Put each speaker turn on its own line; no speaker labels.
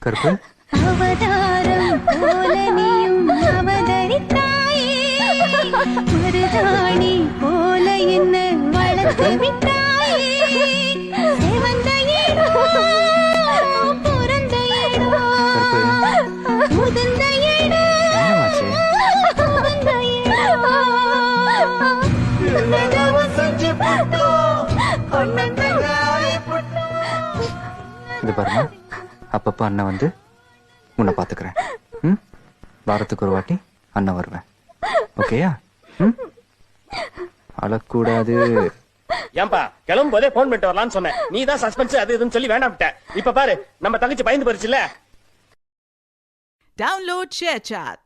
கருப்பு
அவதாரம் போல நீயும் அவதரித்தாயே மருதாணி போல என்ன வளர்த்து விட்டாயே செவந்த இடம் பிறந்த இடம் முதிர்ந்த இடம்
என்னமாச்சு
புகுந்த இடம் உன்னதவ செஞ்சு போட்டோம்
இது பாருமா அப்பப்ப அண்ணன் வந்து உன்னை பாத்துக்கிறேன் ம் வாரத்துக்கு ஒரு வாட்டி அண்ணன் வருவேன் ஓகேயா ம் அழக்கூடாது
ஏன்பா கிளம்பும் போதே போன் பண்ணிட்டு வரலாம்னு சொன்னேன் நீ தான் சஸ்பென்ஸ் அது இதுன்னு சொல்லி வேண்டாம்ட்ட இப்ப பாரு நம்ம தங்கச்சி பயந்து போயிருச்சுல
Download ShareChat.